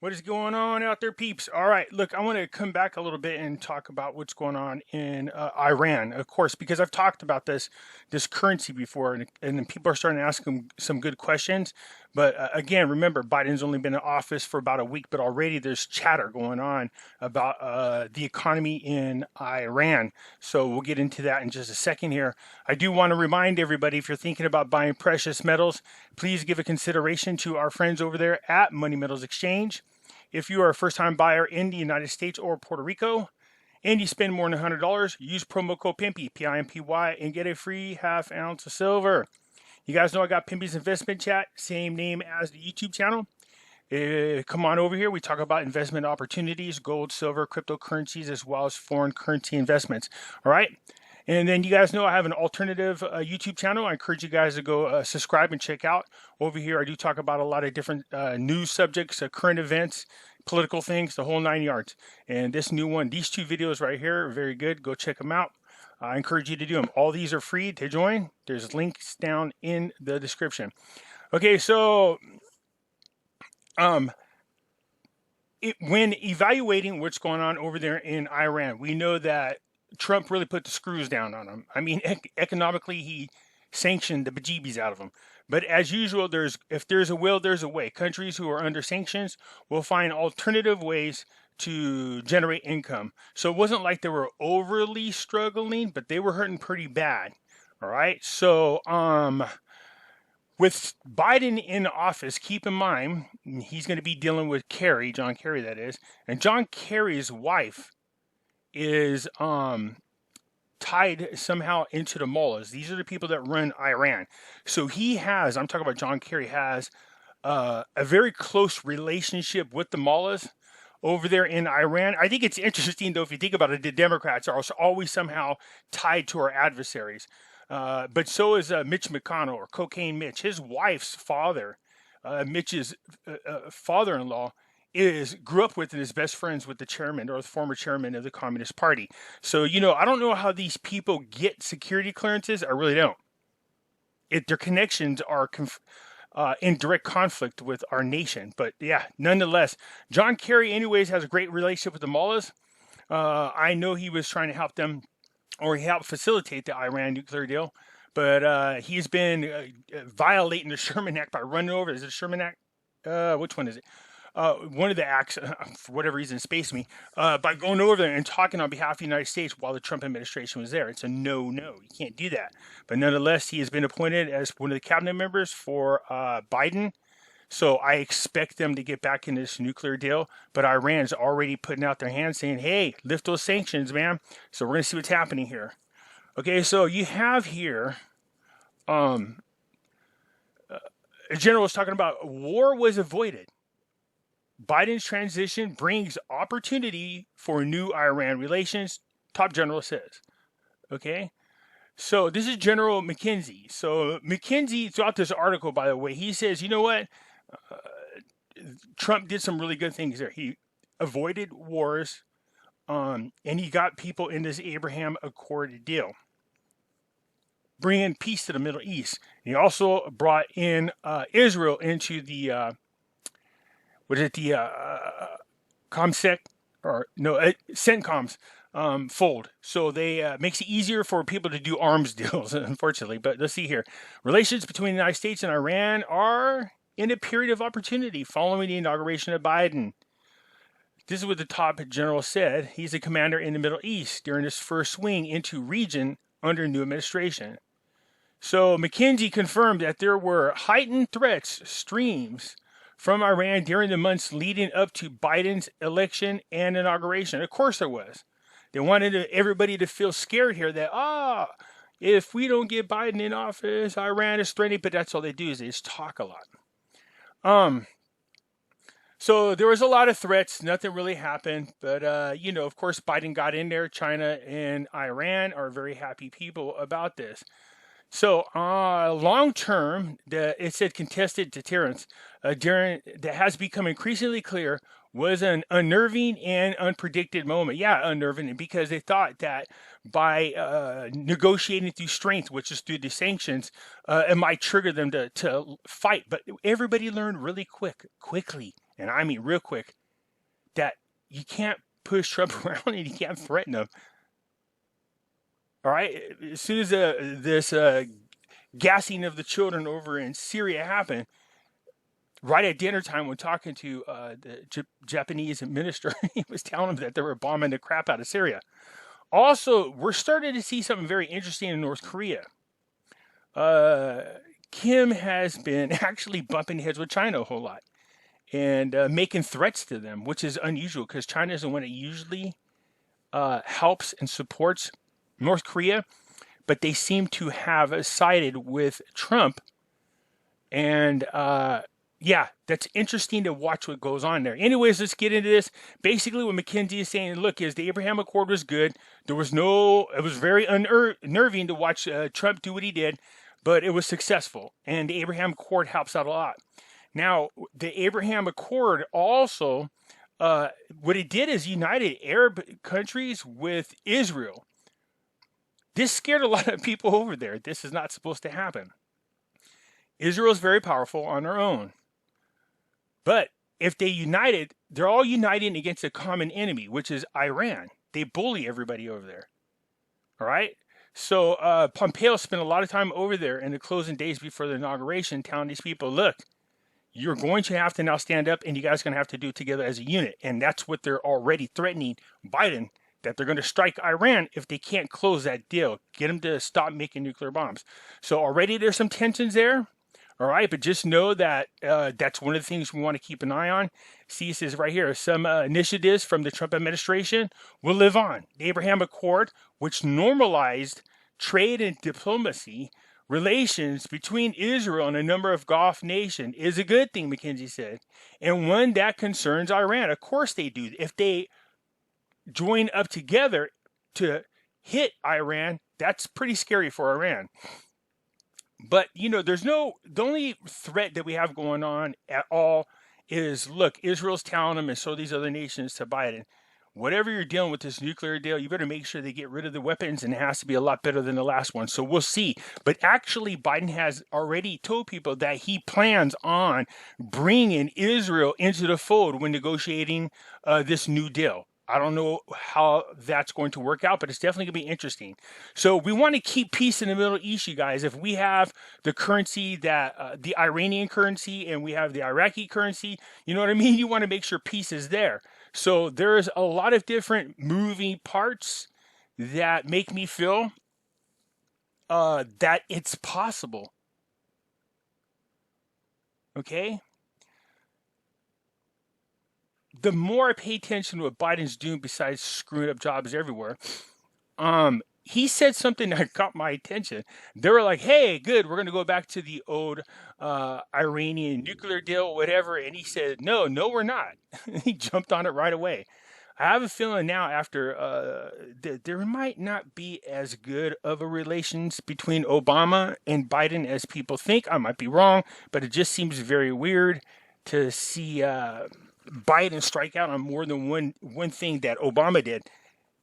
What is going on out there, peeps? All right, look, I want to come back a little bit and talk about what's going on in Iran, of course, because I've talked about this currency before, and then people are starting to ask them some good questions. But again, remember, Biden's only been in office for about a week, but already there's chatter going on about the economy in Iran. So we'll get into that in just a second here. I do want to remind everybody, if you're thinking about buying precious metals, please give a consideration to our friends over there at Money Metals Exchange. If you are a first-time buyer in the United States or Puerto Rico, and you spend more than $100, use promo code Pimpy, P-I-M-P-Y, and get a free half ounce of silver. You guys know I got Pimpy's Investment Chat, same name as the YouTube channel. Come on over here. We talk about investment opportunities, gold, silver, cryptocurrencies, as well as foreign currency investments. All right? And then you guys know I have an alternative YouTube channel. I encourage you guys to go subscribe and check out. Over here, I do talk about a lot of different news subjects, current events, political things, the whole 9 yards. And this new one, these two videos right here are very good. Go check them out. I encourage you to do them. All these are free to join. There's links down in the description. Okay, so when evaluating what's going on over there in Iran, we know that Trump really put the screws down on them. I mean, economically, he sanctioned the bejeebies out of them. But as usual, if there's a will, there's a way. Countries who are under sanctions will find alternative ways to generate income. So it wasn't like they were overly struggling, but they were hurting pretty bad. All right. So with Biden in office, keep in mind, he's going to be dealing with Kerry, John Kerry, that is. And John Kerry's wife is tied somehow into the mullahs. These are the people that run Iran. So he has, I'm talking about John Kerry, has a very close relationship with the mullahs over there in Iran. I think it's interesting, though, if you think about it, the Democrats are always somehow tied to our adversaries. But so is Mitch McConnell, or Cocaine Mitch. His wife's father, Mitch's father-in-law, grew up with and is best friends with the chairman, or the former chairman of the Communist Party. So, I don't know how these people get security clearances. I really don't. Their connections are in direct conflict with our nation. But yeah, nonetheless, John Kerry anyways has a great relationship with the mullahs. I know he was trying to help them, or he helped facilitate the Iran nuclear deal. But he's been violating the Sherman Act by running over. Is it the Sherman Act? Which one is it? One of the acts, for whatever reason, spaced me, by going over there and talking on behalf of the United States while the Trump administration was there. It's a no-no. You can't do that. But nonetheless, he has been appointed as one of the cabinet members for Biden. So I expect them to get back in this nuclear deal. But Iran's already putting out their hands saying, hey, lift those sanctions, man. So we're going to see what's happening here. Okay, so you have here, a general was talking about war was avoided. Biden's transition brings opportunity for new Iran relations, top general says. Okay? So this is General McKenzie. So McKenzie, throughout this article, by the way, he says, you know what? Trump did some really good things there. He avoided wars, and he got people in this Abraham Accord deal, bringing peace to the Middle East. And he also brought in Israel into the ComSec, or no, CENTCOM's fold. So they makes it easier for people to do arms deals, unfortunately. But let's see here. Relations between the United States and Iran are in a period of opportunity following the inauguration of Biden. This is what the top general said. He's a commander in the Middle East during his first swing into region under new administration. So McKenzie confirmed that there were heightened threats streams from Iran during the months leading up to Biden's election and inauguration. Of course there was. They wanted everybody to feel scared here that, if we don't get Biden in office, Iran is threatening, but that's all they do is they just talk a lot. So there was a lot of threats. Nothing really happened. But, of course, Biden got in there. China and Iran are very happy people about this. So long term, it said contested deterrence that has become increasingly clear was an unnerving and unpredicted moment. Yeah, unnerving, because they thought that by negotiating through strength, which is through the sanctions, it might trigger them to fight. But everybody learned really quickly and I mean real quick, that you can't push Trump around and you can't threaten him. All right, as soon as this gassing of the children over in Syria happened, right at dinner time when talking to the Japanese minister, he was telling him that they were bombing the crap out of Syria. Also, we're starting to see something very interesting in North Korea. Kim has been actually bumping heads with China a whole lot and making threats to them, which is unusual because China is the one that usually helps and supports North Korea, but they seem to have sided with Trump. And yeah, that's interesting to watch what goes on there. Anyways, let's get into this. Basically, what McKinsey is saying, look, is the Abraham Accord was good. It was very unnerving to watch Trump do what he did, but it was successful. And the Abraham Accord helps out a lot. Now, the Abraham Accord also, what it did is united Arab countries with Israel. This scared a lot of people over there. This is not supposed to happen. Israel is very powerful on their own. But if they united, they're all uniting against a common enemy, which is Iran. They bully everybody over there. All right? So Pompeo spent a lot of time over there in the closing days before the inauguration telling these people, look, you're going to have to now stand up and you guys are going to have to do it together as a unit. And that's what they're already threatening Biden, that they're going to strike Iran if they can't close that deal, get them to stop making nuclear bombs. So already there's some tensions there. All right, but just know that that's one of the things we want to keep an eye on. See, it says right here, some initiatives from the Trump administration will live on. The Abraham Accord, which normalized trade and diplomacy relations between Israel and a number of Gulf nations, is a good thing, McKinsey said, and one that concerns Iran. Of course they do. If they join up together to hit Iran, that's pretty scary for Iran. But, you know, the only threat that we have going on at all is, look, Israel's telling them, and so these other nations, to Biden, whatever you're dealing with this nuclear deal, you better make sure they get rid of the weapons, and it has to be a lot better than the last one. So we'll see. But actually, Biden has already told people that he plans on bringing Israel into the fold when negotiating this new deal. I don't know how that's going to work out, but it's definitely going to be interesting. So we want to keep peace in the Middle East, you guys. If we have the currency that the Iranian currency and we have the Iraqi currency, you know what I mean? You want to make sure peace is there. So there's a lot of different moving parts that make me feel that it's possible. Okay? The more I pay attention to what Biden's doing besides screwing up jobs everywhere, he said something that caught my attention. They were like, hey, good, we're going to go back to the old Iranian nuclear deal, whatever. And he said, no, we're not. He jumped on it right away. I have a feeling now after there might not be as good of a relations between Obama and Biden as people think. I might be wrong, but it just seems very weird to see Biden strike out on more than one thing that Obama did,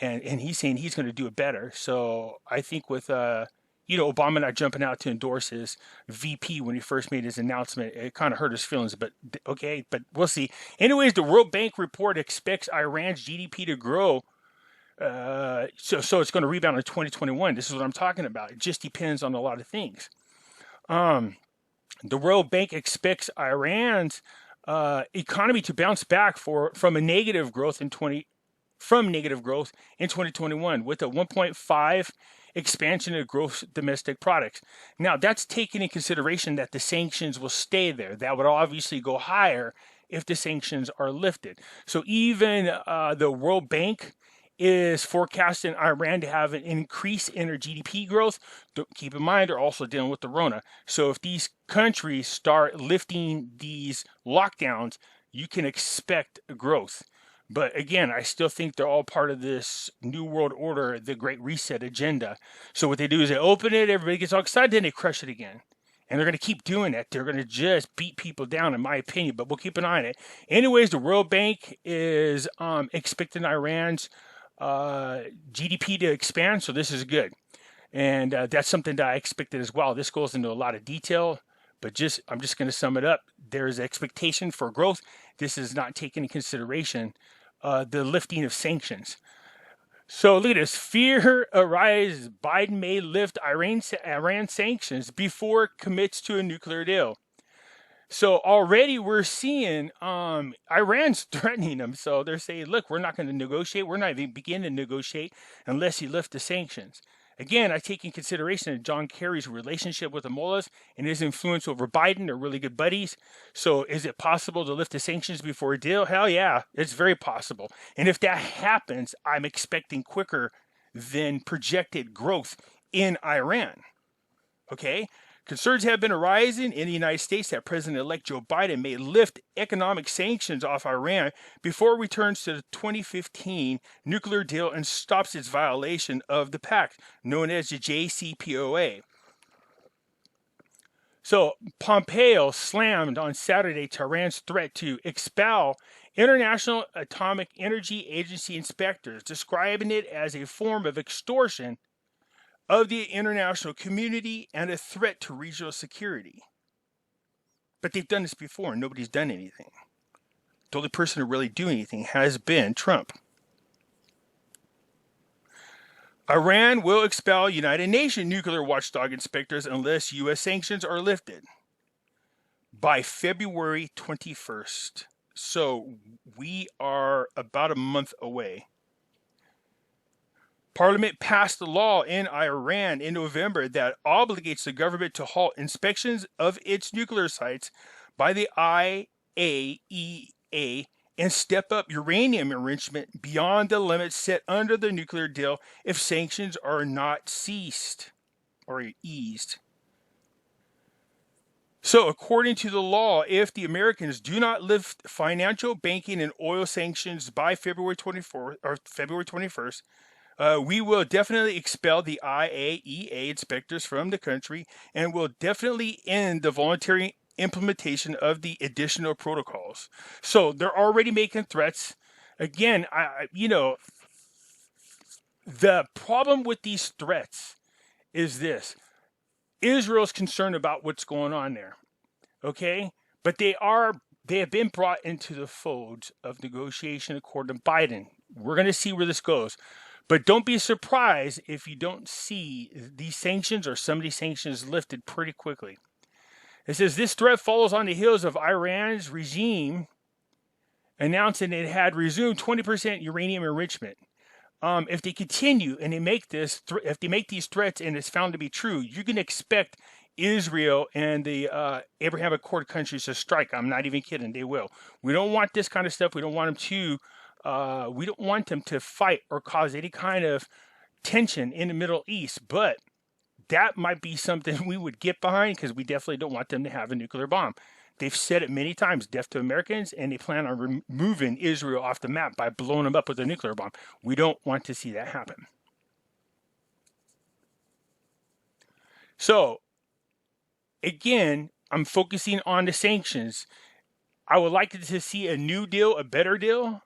and he's saying he's going to do it better. So I think with Obama not jumping out to endorse his VP when he first made his announcement, it kind of hurt his feelings. But okay, but we'll see. Anyways, the World Bank report expects Iran's GDP to grow. So it's going to rebound in 2021. This is what I'm talking about. It just depends on a lot of things. The World Bank expects Iran's economy to bounce back from negative growth in 2021 with a 1.5 expansion of gross domestic products. Now that's taking in consideration that the sanctions will stay there. That would obviously go higher if the sanctions are lifted. So even the World Bank is forecasting Iran to have an increase in their GDP growth. Keep in mind, they're also dealing with the Rona. So if these countries start lifting these lockdowns, you can expect growth. But again, I still think they're all part of this New World Order, the Great Reset agenda. So what they do is they open it, everybody gets all excited, then they crush it again. And they're going to keep doing that. They're going to just beat people down, in my opinion, but we'll keep an eye on it. Anyways, the World Bank is expecting Iran's GDP to expand, so this is good. And that's something that I expected as well. This goes into a lot of detail, but I'm just going to sum it up. there's expectation for growth. This is not taking into consideration the lifting of sanctions. So look at this. Fear arises. Biden may lift Iran sanctions before it commits to a nuclear deal. So already we're seeing Iran's threatening them. So they're saying, look, we're not going to negotiate. We're not even beginning to negotiate unless you lift the sanctions. Again, I take in consideration John Kerry's relationship with the mullahs and his influence over Biden. They're really good buddies. So is it possible to lift the sanctions before a deal? Hell yeah, it's very possible. And if that happens, I'm expecting quicker than projected growth in Iran. Okay? Concerns have been arising in the United States that President-elect Joe Biden may lift economic sanctions off Iran before it returns to the 2015 nuclear deal and stops its violation of the pact, known as the JCPOA. So Pompeo slammed on Saturday Tehran's threat to expel International Atomic Energy Agency inspectors, describing it as a form of extortion of the international community and a threat to regional security. But they've done this before and nobody's done anything. The only person to really do anything has been Trump. Iran will expel United Nations nuclear watchdog inspectors unless U.S. sanctions are lifted by February 21st. So we are about a month away. Parliament passed a law in Iran in November that obligates the government to halt inspections of its nuclear sites by the IAEA and step up uranium enrichment beyond the limits set under the nuclear deal if sanctions are not ceased or eased. So, according to the law, if the Americans do not lift financial, banking, and oil sanctions by February 21st, we will definitely expel the IAEA inspectors from the country and will definitely end the voluntary implementation of the additional protocols. So they're already making threats. Again, the problem with these threats is this. Israel's concerned about what's going on there. Okay? But they have been brought into the folds of negotiation according to Biden. We're going to see where this goes. But don't be surprised if you don't see these sanctions or some of these sanctions lifted pretty quickly. It says this threat follows on the heels of Iran's regime announcing it had resumed 20% uranium enrichment. If they continue and they make if they make these threats and it's found to be true, you can expect Israel and the Abraham Accord countries to strike. I'm not even kidding. They will. We don't want this kind of stuff. We don't want them to fight or cause any kind of tension in the Middle East, but that might be something we would get behind because we definitely don't want them to have a nuclear bomb. They've said it many times, death to Americans, and they plan on removing Israel off the map by blowing them up with a nuclear bomb. We don't want to see that happen. So, again, I'm focusing on the sanctions. I would like to see a new deal, a better deal,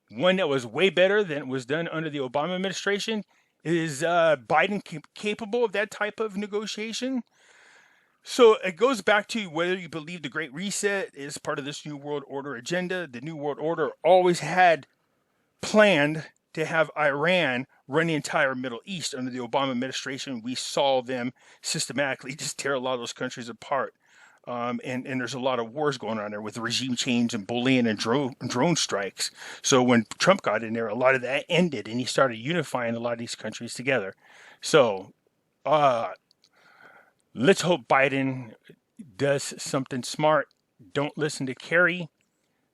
one that was way better than was done under the Obama administration. Is Biden capable of that type of negotiation? So it goes back to whether you believe the Great Reset is part of this New World Order agenda. The New World Order always had planned to have Iran run the entire Middle East. Under the Obama administration, we saw them systematically just tear a lot of those countries apart. And there's a lot of wars going on there with regime change and bullying and drone strikes. So when Trump got in there, a lot of that ended, and he started unifying a lot of these countries together. So let's hope Biden does something smart. Don't listen to Kerry.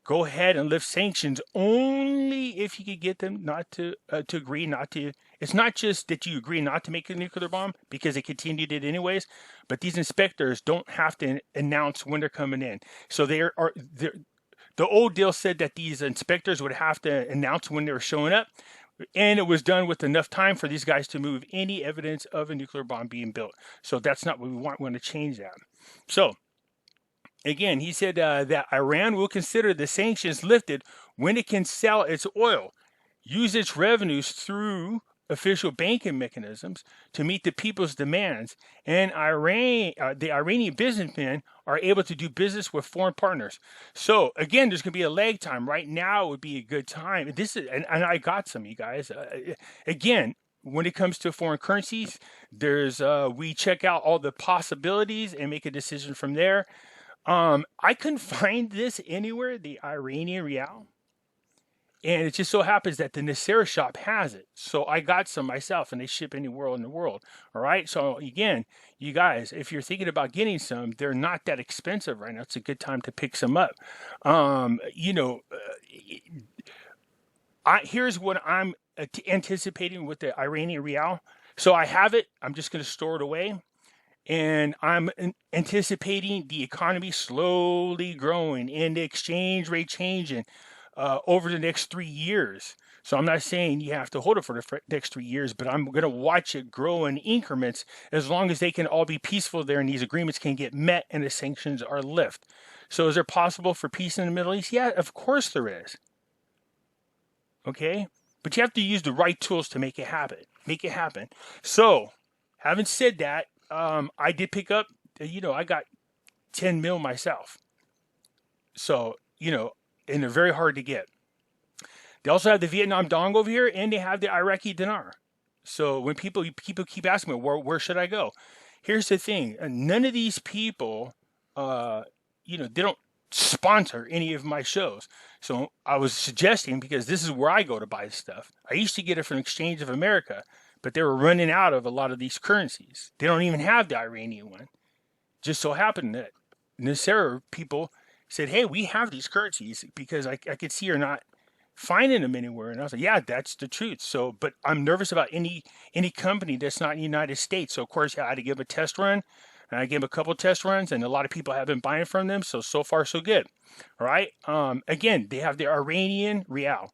Go ahead and lift sanctions only if you could get them not to agree not to. It's not just that you agree not to make a nuclear bomb because they continued it anyways, but these inspectors don't have to announce when they're coming in. So the old deal said that these inspectors would have to announce when they were showing up, and it was done with enough time for these guys to move any evidence of a nuclear bomb being built. So that's not what we want. We want to change that. So again, he said that Iran will consider the sanctions lifted when it can sell its oil, use its revenues through official banking mechanisms to meet the people's demands, and the Iranian businessmen are able to do business with foreign partners. So again, there's going to be a lag time. Right now would be a good time. This is, and I got some, you guys. Again, when it comes to foreign currencies, there's we check out all the possibilities and make a decision from there. I couldn't find this anywhere, the Iranian Rial. And it just so happens that the NESARA shop has it. So I got some myself, and they ship anywhere in the world. All right. So again, you guys, if you're thinking about getting some, they're not that expensive right now. It's a good time to pick some up. Here's what I'm anticipating with the Iranian Rial. So I have it. I'm just going to store it away. And I'm anticipating the economy slowly growing and the exchange rate changing over the next 3 years. So I'm not saying you have to hold it for the next 3 years, but I'm going to watch it grow in increments as long as they can all be peaceful there and these agreements can get met and the sanctions are lifted. So is there possible for peace in the Middle East? Yeah, of course there is. Okay? But you have to use the right tools to make it happen. So, having said that, I did pick up, I got 10 mil myself. So, and they're very hard to get. They also have the Vietnam dong over here, and they have the Iraqi dinar. So when people keep asking me, where should I go? Here's the thing. None of these people, they don't sponsor any of my shows. So I was suggesting, because this is where I go to buy stuff. I used to get it from Exchange of America, but they were running out of a lot of these currencies. They don't even have the Iranian one. Just so happened that NESARA people said, hey, we have these currencies, because I could see you're not finding them anywhere. And I was like, yeah, that's the truth. So, but I'm nervous about any company that's not in the United States. So of course I had to give a test run, and I gave a couple of test runs, and a lot of people have been buying from them. So far so good. All right. Again, they have the Iranian Rial.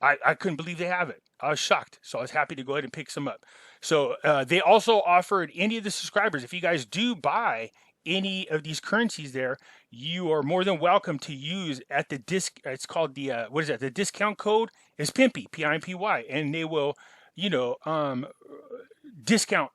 I couldn't believe they have it. I was shocked. So I was happy to go ahead and pick some up. So they also offered any of the subscribers, if you guys do buy any of these currencies there, you are more than welcome to use at the it's called the the discount code is Pimpy, Pimpy, and they will discount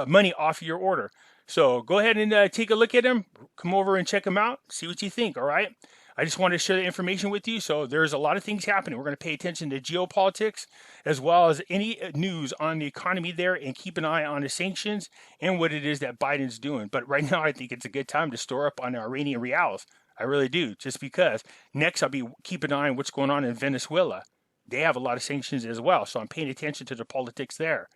money off your order. So go ahead and take a look at them, come over and check them out, see what you think. All right, I just wanted to share the information with you. So there's a lot of things happening. We're going to pay attention to geopolitics as well as any news on the economy there, and keep an eye on the sanctions and what it is that Biden's doing. But right now, I think it's a good time to store up on the Iranian Rials. I really do, just because. Next, I'll be keeping an eye on what's going on in Venezuela. They have a lot of sanctions as well, so I'm paying attention to the politics there.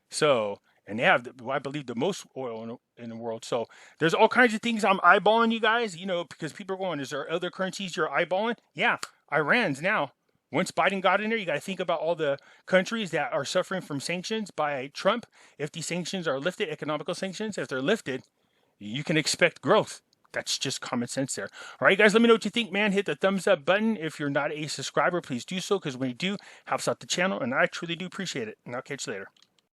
So, and they have, I believe, the most oil in the world. So there's all kinds of things I'm eyeballing, you guys, because people are going, is there other currencies you're eyeballing? Yeah, Iran's now. Once Biden got in there, you got to think about all the countries that are suffering from sanctions by Trump. If these sanctions are lifted, economical sanctions, if they're lifted, you can expect growth. That's just common sense there. All right, guys, let me know what you think, man. Hit the thumbs up button. If you're not a subscriber, please do so, because when you do, helps out the channel, and I truly do appreciate it. And I'll catch you later.